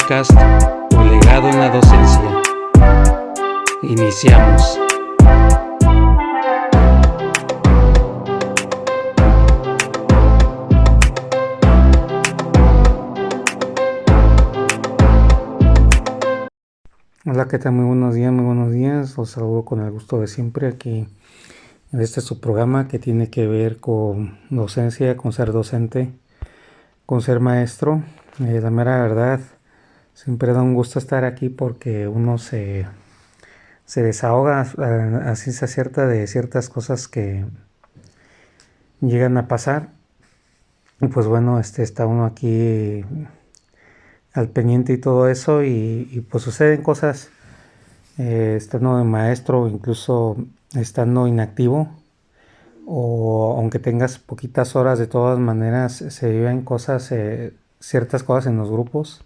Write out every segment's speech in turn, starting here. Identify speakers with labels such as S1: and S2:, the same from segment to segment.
S1: podcast Tu legado en la docencia. Iniciamos. Hola, ¿qué tal? Muy buenos días, muy buenos días. Os saludo con el gusto de siempre aquí en este su programa que tiene que ver con docencia, con ser docente, con ser maestro. La mera verdad, siempre da un gusto estar aquí porque uno se desahoga a ciencia cierta de ciertas cosas que llegan a pasar. Y pues bueno, está uno aquí al pendiente y todo eso y pues suceden cosas estando de maestro, incluso estando inactivo, o aunque tengas poquitas horas, de todas maneras se viven cosas, ciertas cosas en los grupos,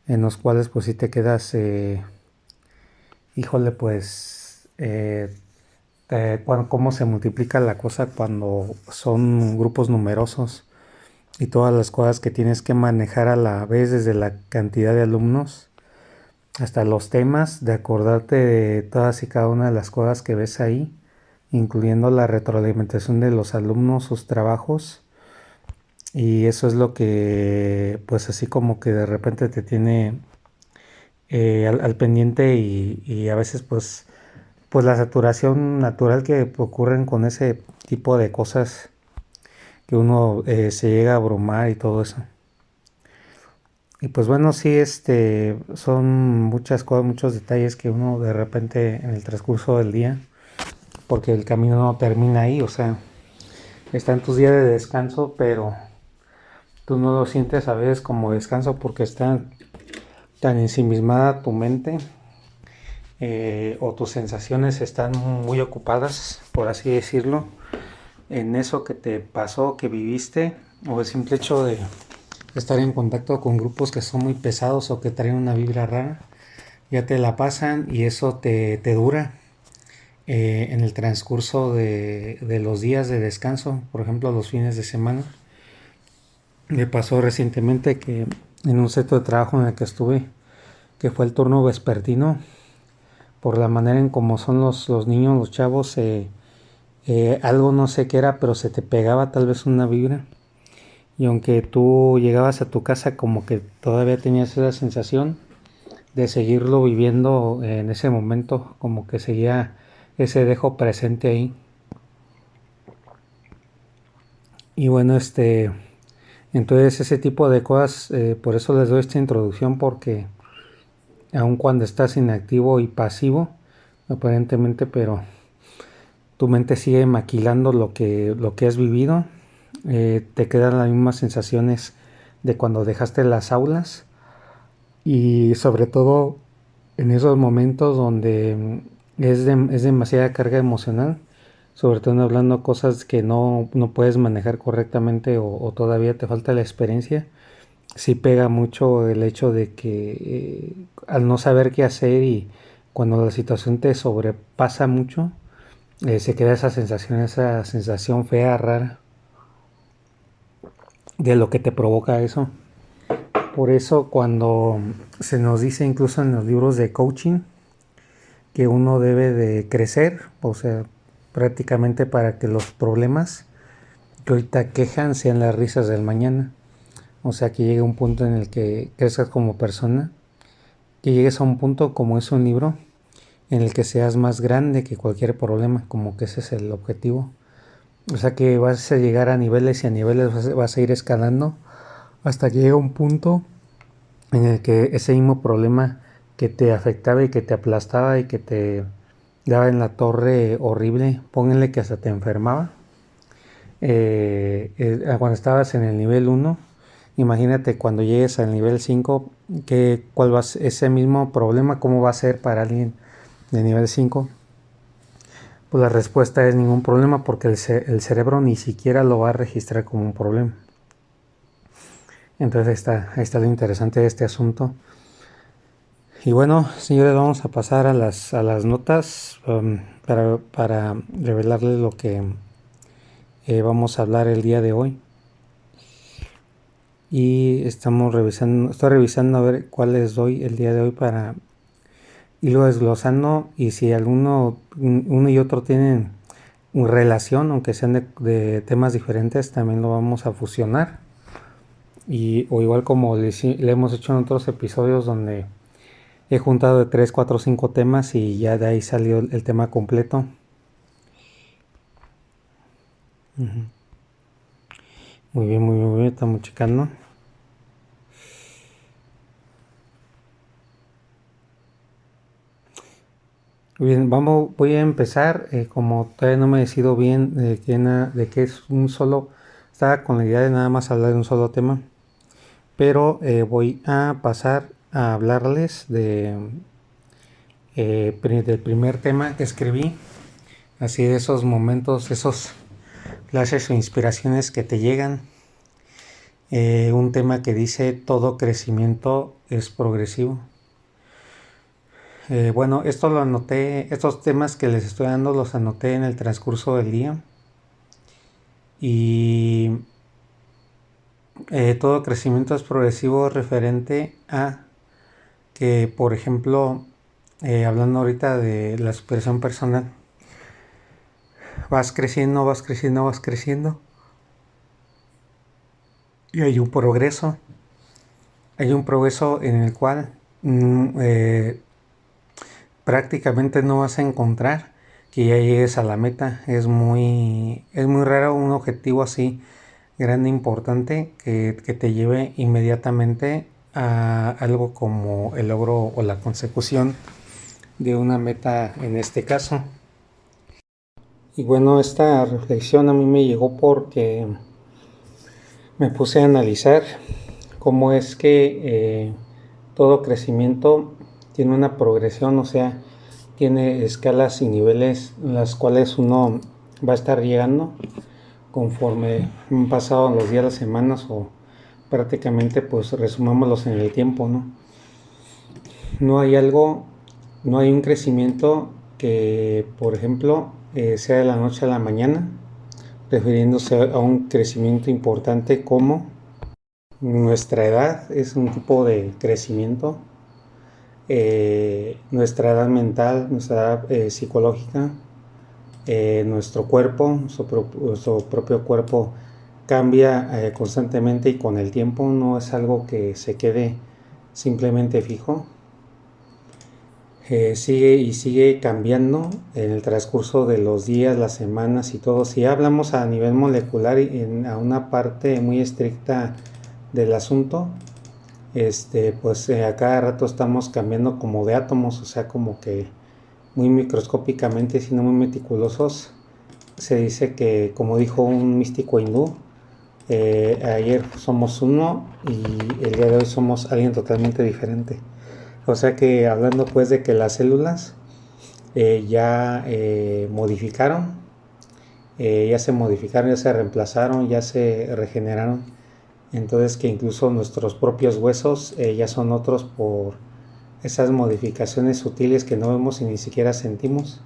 S1: en los cuales pues si te quedas, híjole, pues cómo se multiplica la cosa cuando son grupos numerosos y todas las cosas que tienes que manejar a la vez, desde la cantidad de alumnos hasta los temas, de acordarte de todas y cada una de las cosas que ves ahí, incluyendo la retroalimentación de los alumnos, sus trabajos. Y eso es lo que pues así como que de repente te tiene al pendiente y a veces pues la saturación natural que ocurren con ese tipo de cosas, que uno se llega a abrumar y todo eso. Y pues bueno, sí, son muchas cosas, muchos detalles que uno de repente en el transcurso del día, porque el camino no termina ahí, o sea, están tus días de descanso, pero tú no lo sientes a veces como descanso porque está tan ensimismada tu mente, o tus sensaciones están muy ocupadas, por así decirlo, en eso que te pasó, que viviste, o el simple hecho de estar en contacto con grupos que son muy pesados o que traen una vibra rara, ya te la pasan y eso te dura en el transcurso de los días de descanso, por ejemplo los fines de semana. Me pasó recientemente que en un centro de trabajo en el que estuve, que fue el turno vespertino, por la manera en cómo son los niños, los chavos, algo no sé qué era, pero se te pegaba tal vez una vibra. Y aunque tú llegabas a tu casa como que todavía tenías esa sensación de seguirlo viviendo en ese momento, como que seguía ese dejo presente ahí. Y bueno, entonces ese tipo de cosas, por eso les doy esta introducción, porque aun cuando estás inactivo y pasivo, aparentemente, pero tu mente sigue maquilando lo que has vivido. Te quedan las mismas sensaciones de cuando dejaste las aulas, y sobre todo en esos momentos donde es demasiada carga emocional, sobre todo hablando cosas que no puedes manejar correctamente, o todavía te falta la experiencia. Sí pega mucho el hecho de que al no saber qué hacer y cuando la situación te sobrepasa mucho, se queda esa sensación fea, rara, de lo que te provoca eso. Por eso cuando se nos dice incluso en los libros de coaching que uno debe de crecer, o sea, prácticamente para que los problemas que ahorita quejan sean las risas del mañana. O sea, que llegue un punto en el que crezcas como persona, que llegues a un punto, como es un libro, en el que seas más grande que cualquier problema, como que ese es el objetivo. O sea, que vas a llegar a niveles y a niveles vas a ir escalando hasta que llegue un punto en el que ese mismo problema que te afectaba y que te aplastaba y que te daba en la torre horrible, pónganle que hasta te enfermaba, cuando estabas en el nivel 1, imagínate cuando llegues al nivel 5, cuál va ese mismo problema, cómo va a ser para alguien de nivel 5. Pues la respuesta es ningún problema, porque el cerebro ni siquiera lo va a registrar como un problema. Entonces ahí está lo interesante de este asunto. Y bueno, señores, vamos a pasar a las notas, para revelarles lo que vamos a hablar el día de hoy. y estoy revisando a ver cuál les doy el día de hoy para irlo desglosando, y si uno y otro tienen relación, aunque sean de temas diferentes, también lo vamos a fusionar. O igual como le hemos hecho en otros episodios donde he juntado de 3, 4, 5 temas y ya de ahí salió el tema completo. Muy bien, muy bien, muy bien, estamos checando. Bien, voy a empezar. Como todavía no me decido bien de qué es un solo, estaba con la idea de nada más hablar de un solo tema, pero voy a pasar a hablarles del primer tema que escribí, así de esos momentos, esos flashes o inspiraciones que te llegan. Un tema que dice: todo crecimiento es progresivo. Bueno, esto lo anoté, estos temas que les estoy dando los anoté en el transcurso del día. Y todo crecimiento es progresivo referente a que, por ejemplo, hablando ahorita de la superación personal, vas creciendo, vas creciendo, vas creciendo, y hay un progreso en el cual prácticamente no vas a encontrar que ya llegues a la meta. Es muy raro un objetivo así grande, importante, que te lleve inmediatamente a algo como el logro o la consecución de una meta en este caso. Y bueno, esta reflexión a mí me llegó porque me puse a analizar cómo es que todo crecimiento tiene una progresión, o sea, tiene escalas y niveles en las cuales uno va a estar llegando conforme han pasado los días, las semanas, o prácticamente pues resumámoslos en el tiempo, ¿no? No hay no hay un crecimiento que, por ejemplo, sea de la noche a la mañana, refiriéndose a un crecimiento importante como nuestra edad es un tipo de crecimiento, nuestra edad mental, nuestra edad psicológica, nuestro cuerpo, nuestro propio cuerpo cambia constantemente y con el tiempo, no es algo que se quede simplemente fijo. Sigue y sigue cambiando en el transcurso de los días, las semanas y todo. Si hablamos a nivel molecular y a una parte muy estricta del asunto, pues a cada rato estamos cambiando como de átomos, o sea, como que muy microscópicamente, sino muy meticulosos. Se dice que, como dijo un místico hindú, ayer somos uno y el día de hoy somos alguien totalmente diferente. O sea que hablando pues de que las células ya modificaron, ya se modificaron, ya se reemplazaron, ya se regeneraron. Entonces que incluso nuestros propios huesos ya son otros por esas modificaciones sutiles que no vemos y ni siquiera sentimos.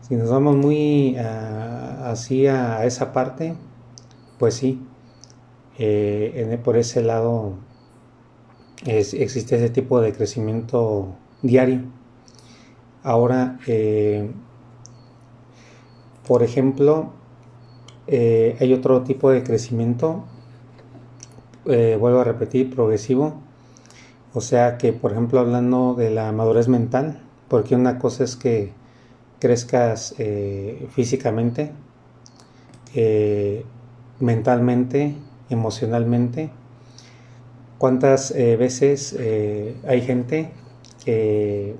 S1: Si nos vamos muy así a esa parte, pues sí, por ese lado existe ese tipo de crecimiento diario. Ahora, por ejemplo, hay otro tipo de crecimiento, vuelvo a repetir, progresivo. O sea que, por ejemplo, hablando de la madurez mental, porque una cosa es que crezcas físicamente, mentalmente, emocionalmente. ¿Cuántas veces hay gente que,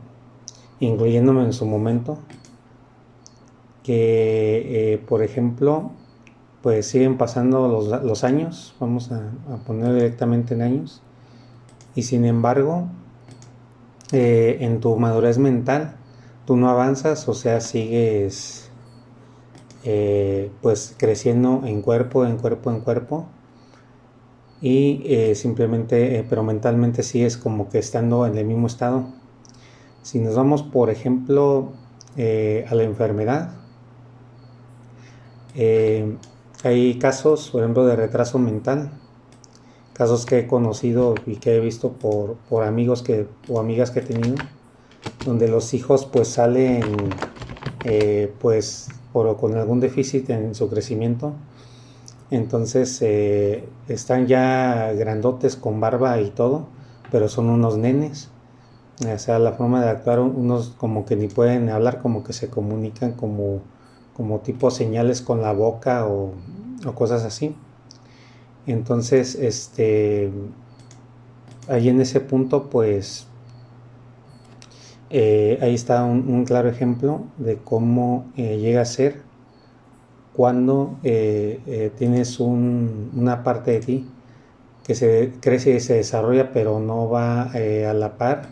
S1: incluyéndome en su momento, que por ejemplo, pues siguen pasando los años, vamos a poner directamente en años, y sin embargo, en tu madurez mental, tú no avanzas, o sea, sigues pues creciendo en cuerpo, en cuerpo, en cuerpo, y simplemente, pero mentalmente sigues como que estando en el mismo estado. Si nos vamos, por ejemplo, a la enfermedad, hay casos, por ejemplo, de retraso mental, casos que he conocido y que he visto por amigos o amigas que he tenido, donde los hijos pues salen con algún déficit en su crecimiento. Entonces están ya grandotes con barba y todo, pero son unos nenes. O sea, la forma de actuar, unos como que ni pueden hablar, como que se comunican como tipo señales con la boca o cosas así. Entonces, ahí en ese punto, pues, ahí está un claro ejemplo de cómo llega a ser cuando tienes una parte de ti que se crece y se desarrolla, pero no va a la par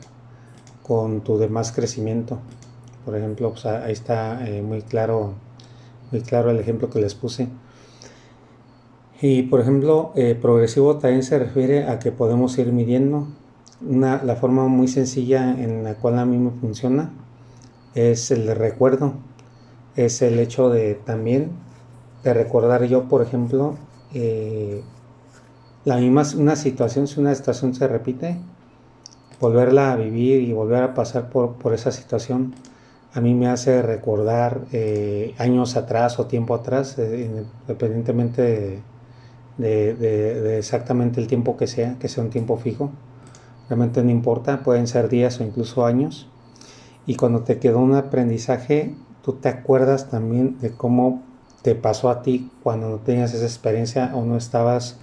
S1: con tu demás crecimiento. Por ejemplo, pues ahí está muy claro el ejemplo que les puse. Y por ejemplo, progresivo también se refiere a que podemos ir midiendo. La forma muy sencilla en la cual a mí me funciona es el de recuerdo. Es el hecho de también de recordar yo, por ejemplo, una situación, si una situación se repite, volverla a vivir y volver a pasar por esa situación, a mí me hace recordar años atrás o tiempo atrás, independientemente de exactamente el tiempo que sea un tiempo fijo. Realmente no importa, pueden ser días o incluso años. Y cuando te quedó un aprendizaje, tú te acuerdas también de cómo te pasó a ti cuando no tenías esa experiencia o no estabas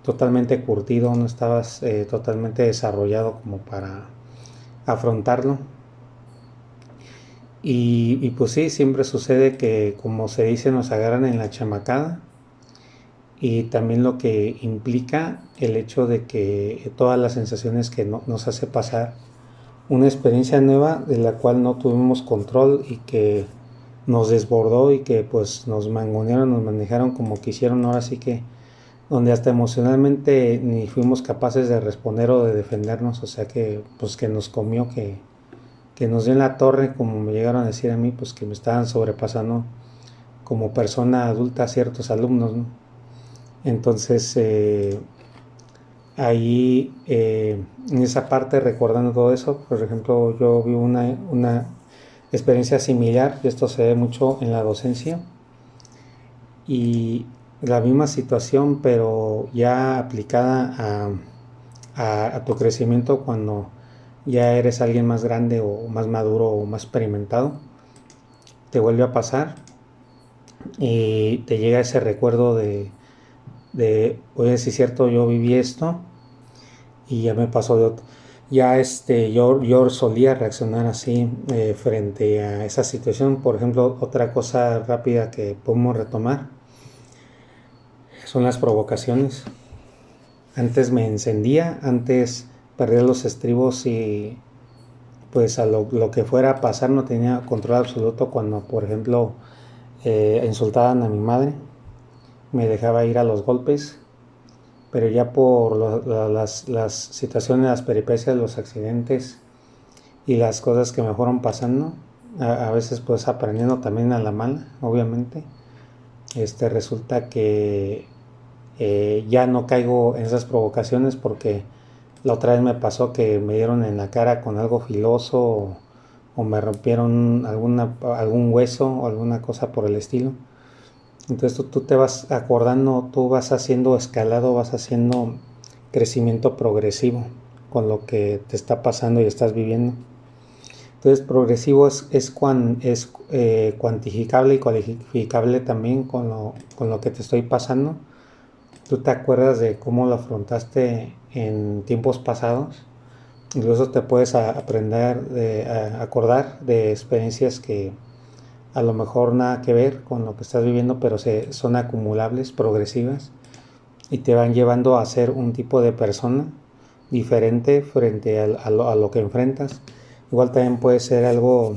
S1: totalmente curtido, no estabas totalmente desarrollado como para afrontarlo. Y pues sí, siempre sucede que, como se dice, nos agarran en la chamacada. Y también lo que implica el hecho de que todas las sensaciones que nos hace pasar una experiencia nueva de la cual no tuvimos control y que nos desbordó y que pues nos mangonearon, nos manejaron como quisieron, ahora sí que donde hasta emocionalmente ni fuimos capaces de responder o de defendernos, o sea que pues que nos comió, que nos dio en la torre, como me llegaron a decir a mí, pues que me estaban sobrepasando como persona adulta ciertos alumnos, ¿no? Entonces ahí en esa parte, recordando todo eso, por ejemplo, yo vi una experiencia similar, y esto se ve mucho en la docencia, y la misma situación, pero ya aplicada a tu crecimiento cuando ya eres alguien más grande o más maduro o más experimentado, te vuelve a pasar y te llega ese recuerdo de oye, si es cierto, yo viví esto y ya me pasó de otro. Ya yo solía reaccionar así frente a esa situación. Por ejemplo, otra cosa rápida que podemos retomar son las provocaciones. Antes me encendía, antes perdía los estribos y pues a lo que fuera a pasar no tenía control absoluto cuando, por ejemplo, insultaban a mi madre, me dejaba ir a los golpes, pero ya por las situaciones, las peripecias, los accidentes y las cosas que me fueron pasando, a veces pues aprendiendo también a la mala, obviamente, resulta que ya no caigo en esas provocaciones porque la otra vez me pasó que me dieron en la cara con algo filoso o me rompieron algún hueso o alguna cosa por el estilo. Entonces tú te vas acordando, tú vas haciendo escalado, vas haciendo crecimiento progresivo con lo que te está pasando y estás viviendo. Entonces progresivo es cuantificable y cualificable también con lo que te estoy pasando. Tú te acuerdas de cómo lo afrontaste en tiempos pasados. Incluso te puedes acordar de experiencias que a lo mejor nada que ver con lo que estás viviendo, pero son acumulables, progresivas, y te van llevando a ser un tipo de persona diferente frente a lo que enfrentas. Igual también puede ser algo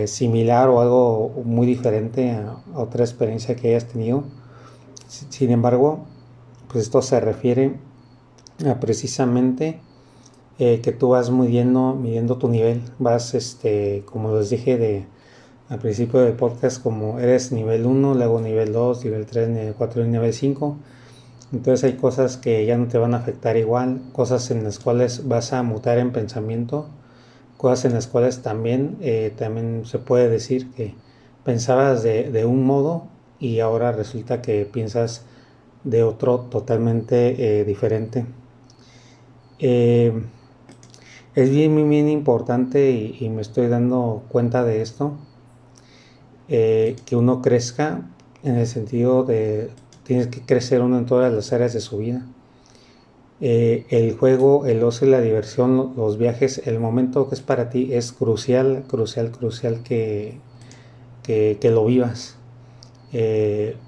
S1: similar o algo muy diferente a otra experiencia que hayas tenido. Sin embargo, pues esto se refiere a precisamente que tú vas midiendo tu nivel, vas, como les dije al principio del podcast, como eres nivel 1, luego nivel 2, nivel 3, nivel 4 y nivel 5, Entonces hay cosas que ya no te van a afectar igual, cosas en las cuales vas a mutar en pensamiento, cosas en las cuales también se puede decir que pensabas de un modo y ahora resulta que piensas de otro totalmente diferente. Eh, es bien importante y me estoy dando cuenta de esto, que uno crezca en el sentido de tienes que crecer uno en todas las áreas de su vida. El juego, el ocio y la diversión, los viajes, el momento que es para ti es crucial, crucial que lo vivas.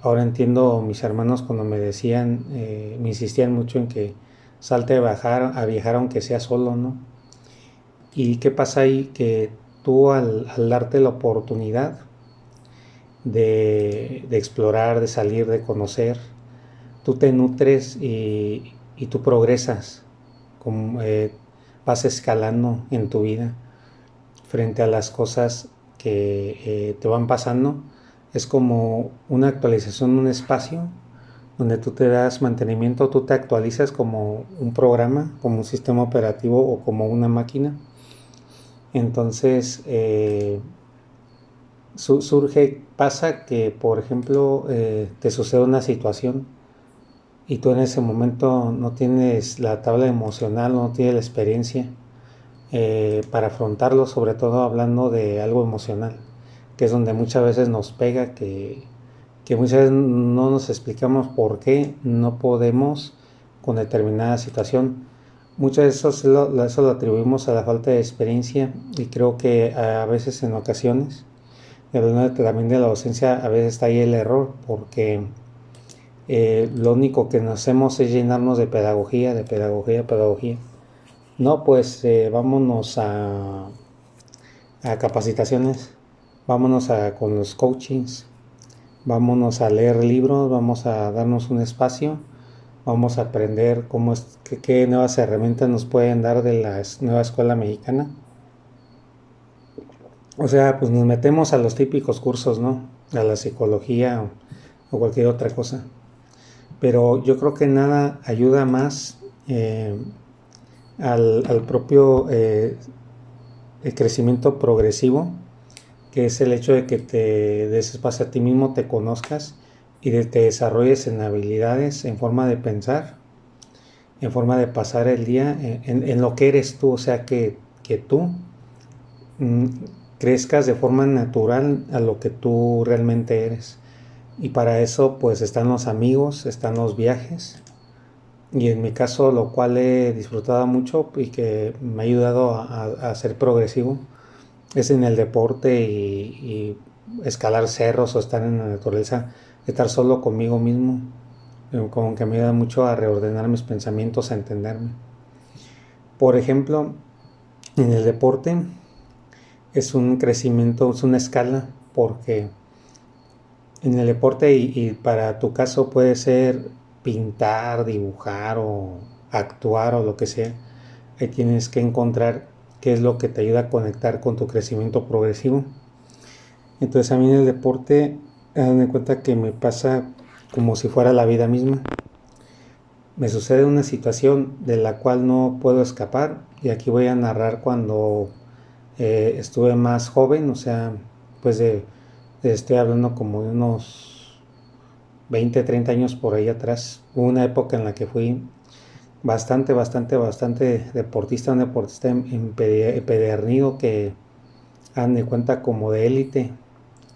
S1: Ahora entiendo mis hermanos cuando me decían, me insistían mucho en que salte a viajar aunque sea solo, ¿no? ¿Y qué pasa ahí? Que tú al darte la oportunidad de explorar, de salir, de conocer, tú te nutres y tú progresas, como, vas escalando en tu vida frente a las cosas que te van pasando. Es como una actualización, un espacio donde tú te das mantenimiento, tú te actualizas como un programa, como un sistema operativo o como una máquina. Entonces pasa que, por ejemplo, te sucede una situación y tú en ese momento no tienes la tabla emocional, no tienes la experiencia para afrontarlo, sobre todo hablando de algo emocional, que es donde muchas veces nos pega, que muchas veces no nos explicamos por qué no podemos con determinada situación. Muchas veces eso lo atribuimos a la falta de experiencia y creo que a veces en ocasiones, y hablando también de la docencia, a veces está ahí el error, porque lo único que nos hacemos es llenarnos de pedagogía, de pedagogía, de pedagogía. No, pues vámonos a capacitaciones, vámonos con los coachings, vámonos a leer libros, vamos a darnos un espacio, vamos a aprender qué nuevas herramientas nos pueden dar de la nueva escuela mexicana. O sea, pues nos metemos a los típicos cursos, ¿no? A la psicología o cualquier otra cosa. Pero yo creo que nada ayuda más al propio el crecimiento progresivo, que es el hecho de que te des espacio a ti mismo, te conozcas y te desarrolles en habilidades, en forma de pensar, en forma de pasar el día, en lo que eres tú, o sea, que tú mm, crezcas de forma natural a lo que tú realmente eres. Y para eso pues están los amigos, están los viajes, y en mi caso, lo cual he disfrutado mucho y que me ha ayudado a ser progresivo, es en el deporte y escalar cerros o estar en la naturaleza, estar solo conmigo mismo, como que me ayuda mucho a reordenar mis pensamientos, a entenderme. Por ejemplo, en el deporte es un crecimiento, es una escala, porque en el deporte y para tu caso puede ser pintar, dibujar o actuar o lo que sea. Ahí tienes que encontrar qué es lo que te ayuda a conectar con tu crecimiento progresivo. Entonces a mí en el deporte, hagan de cuenta que me pasa como si fuera la vida misma. Me sucede una situación de la cual no puedo escapar y aquí voy a narrar cuando estuve más joven, o sea, pues estoy hablando como de unos 20, 30 años por ahí atrás. Hubo una época en la que fui bastante deportista, un deportista empedernido que hagan de cuenta como de élite.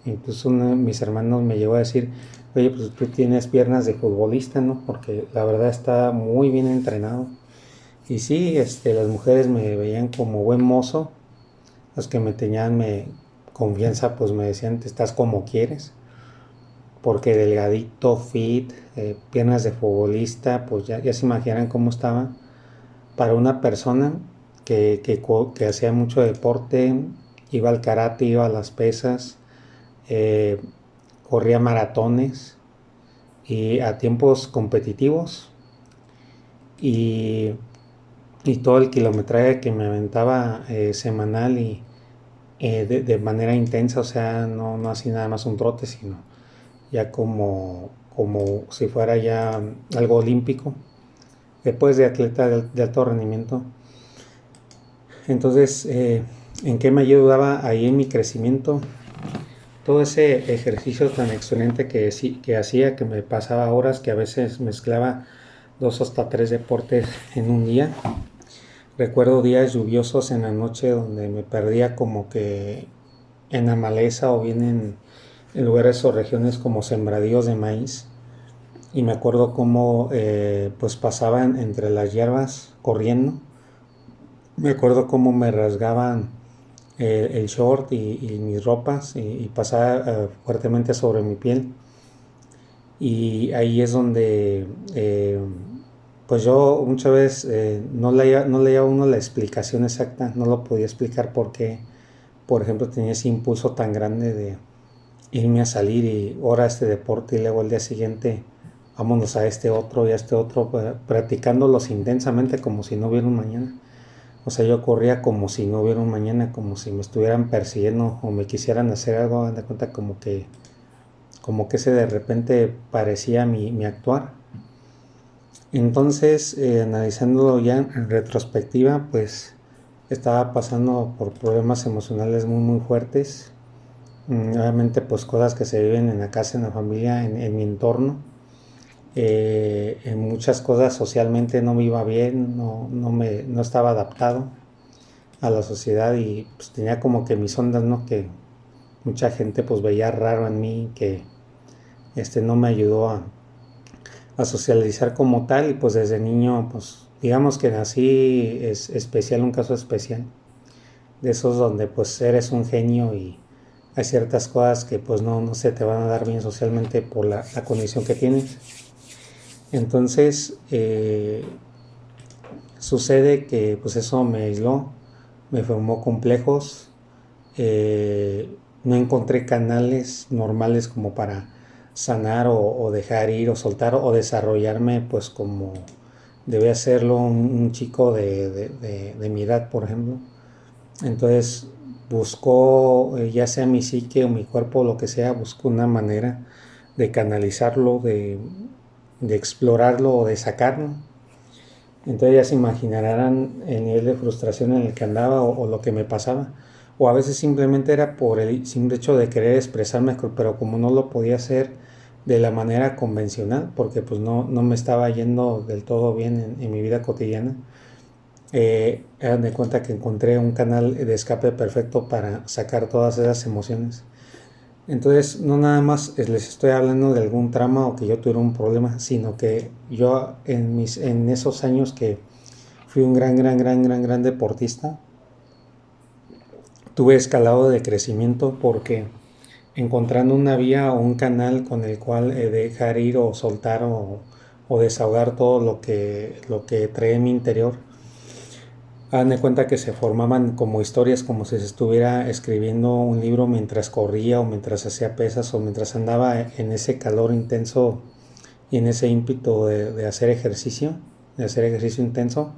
S1: Incluso uno de mis hermanos me llegó a decir, oye, pues tú tienes piernas de futbolista, ¿no? Porque la verdad está muy bien entrenado. Y sí, las mujeres me veían como buen mozo, los que me tenían confianza, pues me decían, te estás como quieres, porque delgadito, fit, piernas de futbolista, pues ya se imaginan cómo estaba para una persona que hacía mucho deporte, iba al karate, iba a las pesas, eh, corría maratones y a tiempos competitivos y, y todo el kilometraje que me aventaba semanal y de manera intensa, o sea, no así nada más un trote, sino ya como como si fuera ya algo olímpico, después de atleta de alto rendimiento. Entonces, ¿en qué me ayudaba ahí en mi crecimiento? Todo ese ejercicio tan excelente que hacía, que me pasaba horas, que a veces mezclaba 2 hasta 3 deportes en un día. Recuerdo días lluviosos en la noche donde me perdía como que en la maleza o bien en lugares o regiones como sembradíos de maíz. Y me acuerdo cómo pues pasaban entre las hierbas corriendo. Me acuerdo cómo me rasgaban el short y mis ropas y pasaba fuertemente sobre mi piel. Y ahí es donde pues yo muchas veces no leía uno la explicación exacta, no lo podía explicar por qué, por ejemplo, tenía ese impulso tan grande de irme a salir y ahora este deporte y luego el día siguiente vámonos a este otro y a este otro, practicándolos intensamente como si no hubiera un mañana. O sea, yo corría como si no hubiera un mañana, como si me estuvieran persiguiendo o me quisieran hacer algo, dan de cuenta como que ese de repente parecía mi actuar. Entonces, analizándolo ya en retrospectiva, pues estaba pasando por problemas emocionales muy fuertes. Obviamente, pues cosas que se viven en la casa, en la familia, en mi entorno. En muchas cosas socialmente no me iba bien, no estaba adaptado a la sociedad y pues tenía como que mis ondas, ¿no? Que mucha gente pues veía raro en mí, que no me ayudó a socializar como tal y pues desde niño pues digamos que nací es especial, un caso especial, de esos donde pues eres un genio y hay ciertas cosas que pues no se te van a dar bien socialmente por la condición que tienes. Entonces sucede que pues eso me aisló, me formó complejos, no encontré canales normales como para sanar o dejar ir o soltar o desarrollarme pues como debe hacerlo un chico de mi edad, por ejemplo. Entonces buscó, ya sea mi psique o mi cuerpo, lo que sea, buscó una manera de canalizarlo, de explorarlo o de sacarlo. Entonces ya se imaginarán el nivel de frustración en el que andaba o lo que me pasaba. O a veces simplemente era por el simple hecho de querer expresarme, pero como no lo podía hacer de la manera convencional, porque pues no me estaba yendo del todo bien en mi vida cotidiana, hagan de cuenta que encontré un canal de escape perfecto para sacar todas esas emociones. Entonces, no nada más les estoy hablando de algún trama o que yo tuviera un problema, sino que yo en esos años que fui un gran deportista, tuve escalado de crecimiento porque encontrando una vía o un canal con el cual dejar ir o soltar o desahogar todo lo que trae en mi interior, hagan de cuenta que se formaban como historias, como si se estuviera escribiendo un libro mientras corría o mientras hacía pesas o mientras andaba en ese calor intenso y en ese ímpetu de hacer ejercicio, intenso,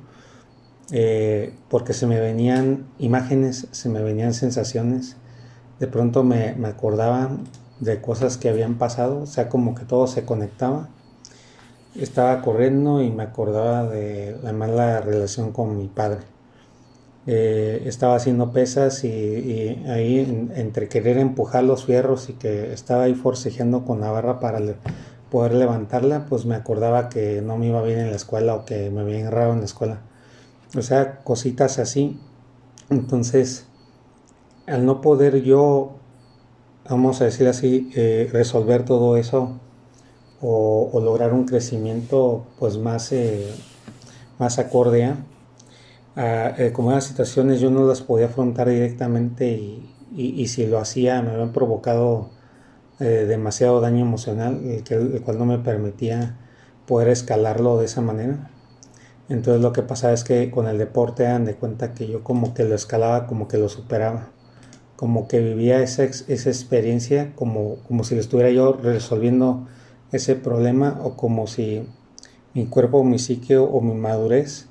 S1: porque se me venían imágenes, se me venían sensaciones, de pronto me acordaba de cosas que habían pasado, o sea, como que todo se conectaba. Estaba corriendo y me acordaba de la mala relación con mi padre. Estaba haciendo pesas y ahí entre querer empujar los fierros y que estaba ahí forcejeando con la barra para poder levantarla, pues me acordaba que no me iba bien en la escuela o que me había raro en la escuela. O sea, cositas así. Entonces, al no poder yo, vamos a decir así, resolver todo eso o lograr un crecimiento pues más acorde como eran situaciones yo no las podía afrontar directamente y si lo hacía me habían provocado demasiado daño emocional, el cual no me permitía poder escalarlo de esa manera. Entonces lo que pasaba es que con el deporte dan de cuenta que yo como que lo escalaba, como que lo superaba, como que vivía esa experiencia como si lo estuviera yo resolviendo ese problema o como si mi cuerpo, mi psique o mi madurez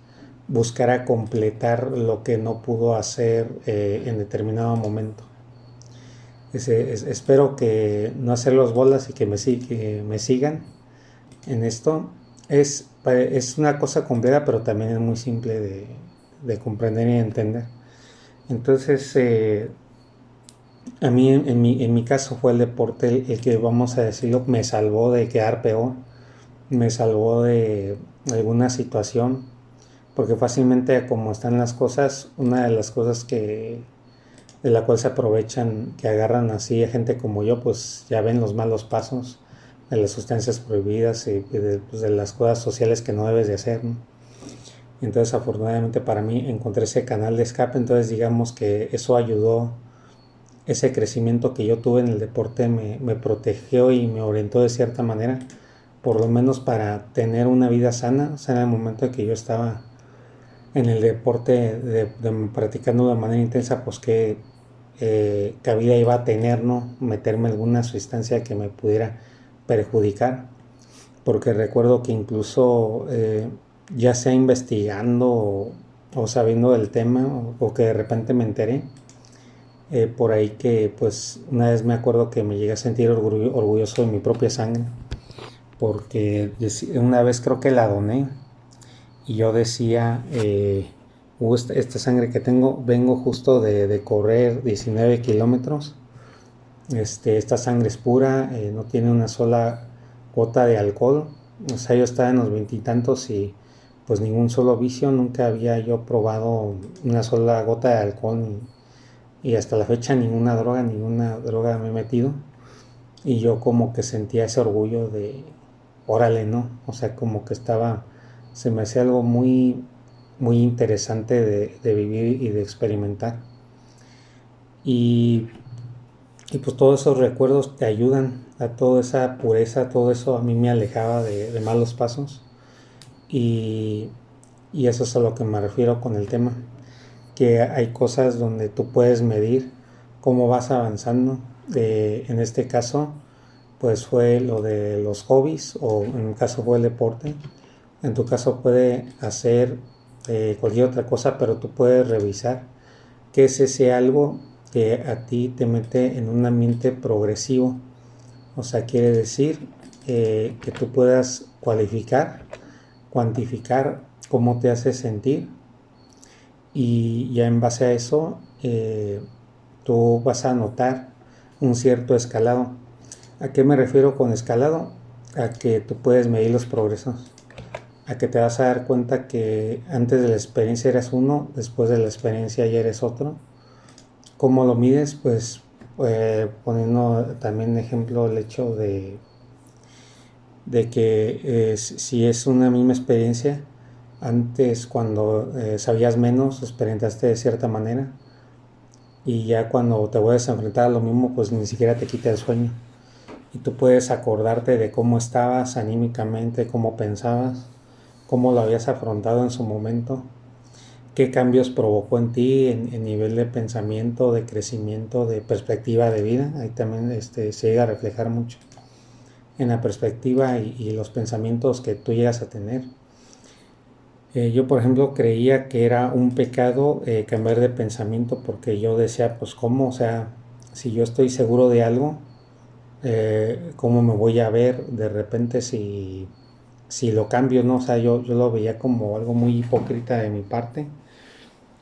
S1: buscara completar lo que no pudo hacer en determinado momento. Espero que no hacerlos bolas y que me sigan en esto. Es una cosa compleja, pero también es muy simple de comprender y entender. Entonces, a mí en mi caso fue el deporte el que, vamos a decirlo, me salvó de quedar peor, me salvó de alguna situación, porque fácilmente como están las cosas, una de las cosas de la cual se aprovechan, que agarran así a gente como yo, pues ya ven los malos pasos de las sustancias prohibidas y pues, de las cosas sociales que no debes de hacer, ¿no? Entonces afortunadamente para mí encontré ese canal de escape, entonces digamos que eso ayudó, ese crecimiento que yo tuve en el deporte me protegió y me orientó de cierta manera, por lo menos para tener una vida sana. O sea, en el momento en que yo estaba en el deporte practicando de manera intensa, pues que cabida iba a tener, ¿no? Meterme alguna sustancia que me pudiera perjudicar, porque recuerdo que incluso ya sea investigando o sabiendo del tema o que de repente me enteré, por ahí que pues una vez me acuerdo que me llegué a sentir orgulloso de mi propia sangre, porque una vez creo que la doné y yo decía, esta sangre que tengo, vengo justo de correr 19 kilómetros, esta sangre es pura, no tiene una sola gota de alcohol. O sea, yo estaba en los veintitantos y pues ningún solo vicio, nunca había yo probado una sola gota de alcohol y hasta la fecha ninguna droga me he metido. Y yo como que sentía ese orgullo de, órale, ¿no? O sea, como que se me hacía algo muy, muy interesante de vivir y de experimentar. Y, y pues todos esos recuerdos te ayudan a toda esa pureza, todo eso a mí me alejaba de malos pasos. Y, y eso es a lo que me refiero con el tema, que hay cosas donde tú puedes medir cómo vas avanzando. En este caso, pues fue lo de los hobbies, o en mi caso fue el deporte. En tu caso puede hacer cualquier otra cosa, pero tú puedes revisar qué es ese algo que a ti te mete en un ambiente progresivo. O sea, quiere decir que tú puedas cualificar, cuantificar cómo te hace sentir, y ya en base a eso tú vas a notar un cierto escalado. ¿A qué me refiero con escalado? A que tú puedes medir los progresos, a que te vas a dar cuenta que antes de la experiencia eres uno, después de la experiencia ya eres otro. ¿Cómo lo mides? Pues poniendo también ejemplo el hecho de que si es una misma experiencia, antes cuando sabías menos, experimentaste de cierta manera, y ya cuando te vuelves a enfrentar a lo mismo, pues ni siquiera te quita el sueño. Y tú puedes acordarte de cómo estabas anímicamente, cómo pensabas, cómo lo habías afrontado en su momento, qué cambios provocó en ti en nivel de pensamiento, de crecimiento, de perspectiva de vida. Ahí también se llega a reflejar mucho en la perspectiva y los pensamientos que tú llegas a tener. Yo, por ejemplo, creía que era un pecado cambiar de pensamiento, porque yo decía, pues cómo, o sea, si yo estoy seguro de algo, cómo me voy a ver de repente si lo cambio, ¿no? O sea, yo lo veía como algo muy hipócrita de mi parte,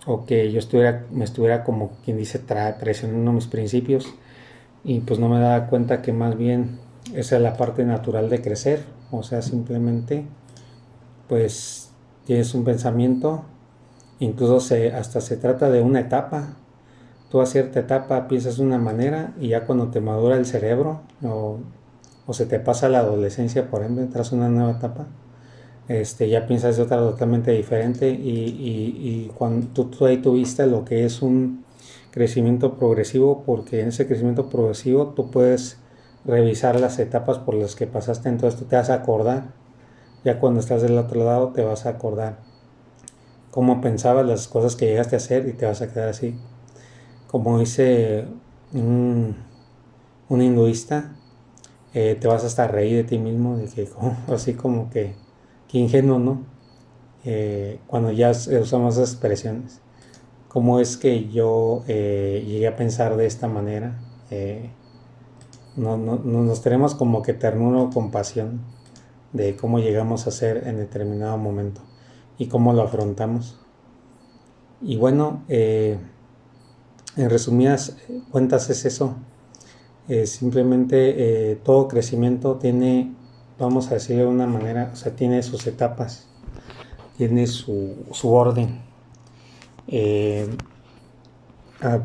S1: o que yo me estuviera como quien dice traicionando mis principios, y pues no me daba cuenta que más bien esa es la parte natural de crecer. O sea, simplemente pues tienes un pensamiento, incluso hasta se trata de una etapa. Tú a cierta etapa piensas de una manera y ya cuando te madura el cerebro o se te pasa la adolescencia, por ejemplo, entras a una nueva etapa, ya piensas de otra totalmente diferente, y cuando tú ahí tuviste lo que es un crecimiento progresivo, porque en ese crecimiento progresivo tú puedes revisar las etapas por las que pasaste, entonces tú te vas a acordar, ya cuando estás del otro lado te vas a acordar cómo pensabas las cosas que llegaste a hacer y te vas a quedar así, como dice un, un hinduista, te vas hasta a reír de ti mismo, de que así como que ingenuo, ¿no? Cuando ya usamos esas expresiones. ¿Cómo es que yo llegué a pensar de esta manera? Nos tenemos como que ternura o compasión de cómo llegamos a ser en determinado momento y cómo lo afrontamos. Y bueno, en resumidas cuentas es eso. Simplemente todo crecimiento tiene, vamos a decirlo de una manera, o sea, tiene sus etapas, tiene su orden.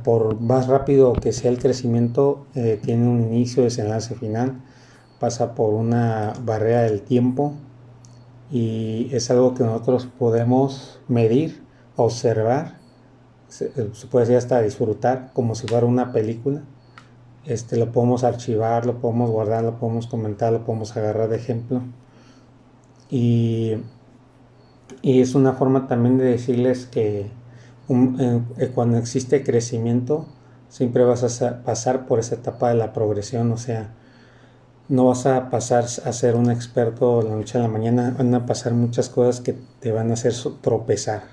S1: Por más rápido que sea el crecimiento, tiene un inicio, desenlace final, pasa por una barrera del tiempo y es algo que nosotros podemos medir, observar, se puede decir hasta disfrutar como si fuera una película. Lo podemos archivar, lo podemos guardar, lo podemos comentar, lo podemos agarrar de ejemplo. Y es una forma también de decirles que cuando existe crecimiento, siempre vas a pasar por esa etapa de la progresión, o sea, no vas a pasar a ser un experto de la noche a la mañana, van a pasar muchas cosas que te van a hacer tropezar,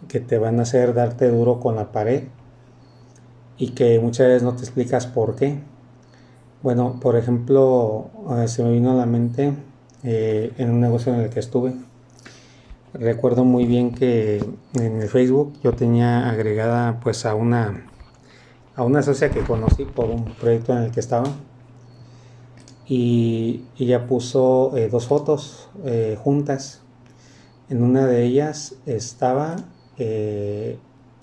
S1: que te van a hacer darte duro con la pared y que muchas veces no te explicas por qué. Bueno, por ejemplo, se me vino a la mente en un negocio en el que estuve. Recuerdo muy bien que en el Facebook yo tenía agregada pues a una socia que conocí por un proyecto en el que estaba y ella puso dos fotos juntas. En una de ellas estaba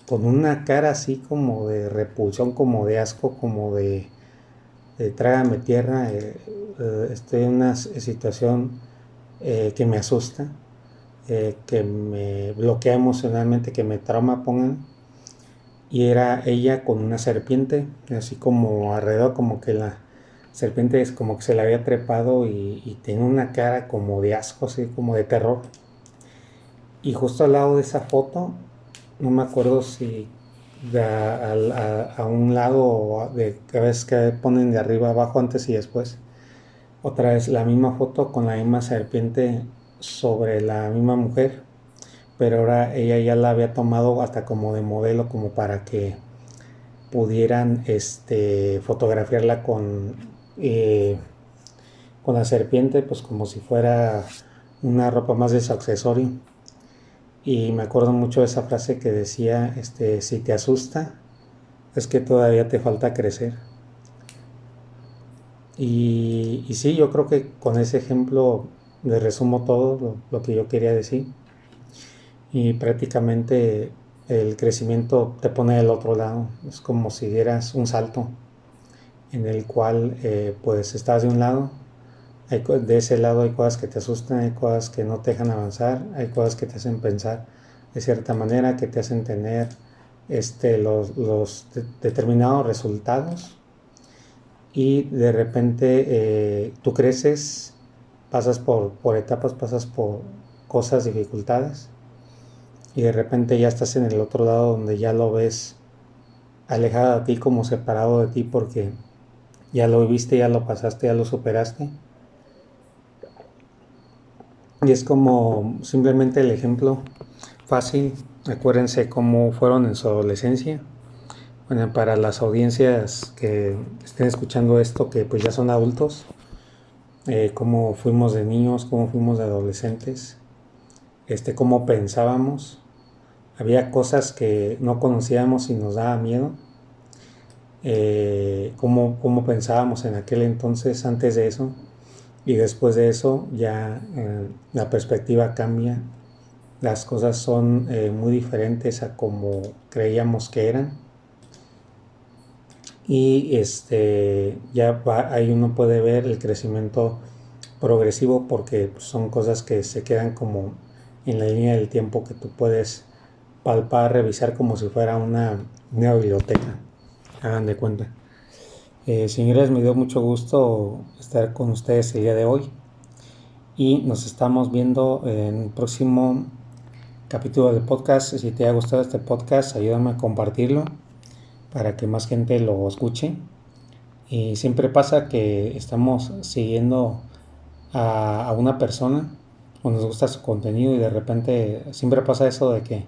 S1: con una cara así como de repulsión, como de asco, como de trágame tierra, estoy en una situación que me asusta, que me bloquea emocionalmente, que me trauma, pongan. Y era ella con una serpiente, así como alrededor, como que la serpiente es como que se le había trepado y tenía una cara como de asco, así como de terror. Y justo al lado de esa foto, no me acuerdo si a un lado de que a veces que ponen de arriba abajo antes y después, otra vez la misma foto con la misma serpiente sobre la misma mujer, pero ahora ella ya la había tomado hasta como de modelo, como para que pudieran fotografiarla con la serpiente, pues como si fuera una ropa más de su accesorio. Y me acuerdo mucho de esa frase que decía, si te asusta, es que todavía te falta crecer. Y sí, yo creo que con ese ejemplo le resumo todo lo que yo quería decir. Y prácticamente el crecimiento te pone del otro lado. Es como si dieras un salto en el cual pues estás de un lado. De ese lado hay cosas que te asustan, hay cosas que no te dejan avanzar, hay cosas que te hacen pensar de cierta manera, que te hacen tener los determinados resultados y de repente tú creces, pasas por etapas, pasas por cosas, dificultades y de repente ya estás en el otro lado donde ya lo ves alejado de ti, como separado de ti, porque ya lo viviste, ya lo pasaste, ya lo superaste. Y es como simplemente el ejemplo fácil. Acuérdense cómo fueron en su adolescencia. Bueno, para las audiencias que estén escuchando esto, que pues ya son adultos, cómo fuimos de niños, cómo fuimos de adolescentes, cómo pensábamos. Había cosas que no conocíamos y nos daba miedo. Cómo pensábamos en aquel entonces antes de eso. Y después de eso ya la perspectiva cambia, las cosas son muy diferentes a como creíamos que eran. Y ya ahí uno puede ver el crecimiento progresivo porque son cosas que se quedan como en la línea del tiempo que tú puedes palpar, revisar como si fuera una biblioteca. Hagan de cuenta. Señores, me dio mucho gusto estar con ustedes el día de hoy y nos estamos viendo en el próximo capítulo del podcast. Si te ha gustado este podcast, ayúdame a compartirlo para que más gente lo escuche. Y siempre pasa que estamos siguiendo a una persona o nos gusta su contenido y de repente siempre pasa eso de que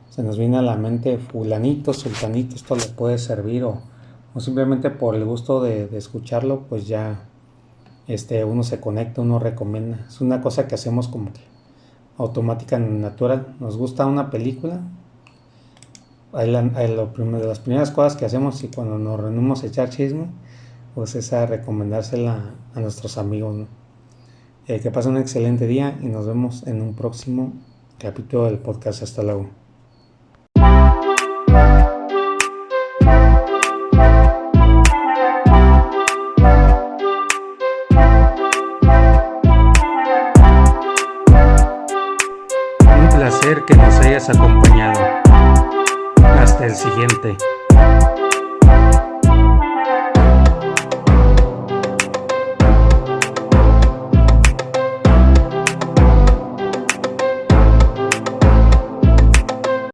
S1: se nos viene a la mente fulanito, sultanito, esto le puede servir o simplemente por el gusto de escucharlo, pues ya uno se conecta, uno recomienda. Es una cosa que hacemos como que automática, natural. Nos gusta una película, de las primeras cosas que hacemos y cuando nos reunimos a echar chisme, pues es a recomendársela a nuestros amigos, ¿no? Que pasen un excelente día y nos vemos en un próximo capítulo del podcast. Hasta luego. Un placer que nos hayas acompañado. Hasta el siguiente.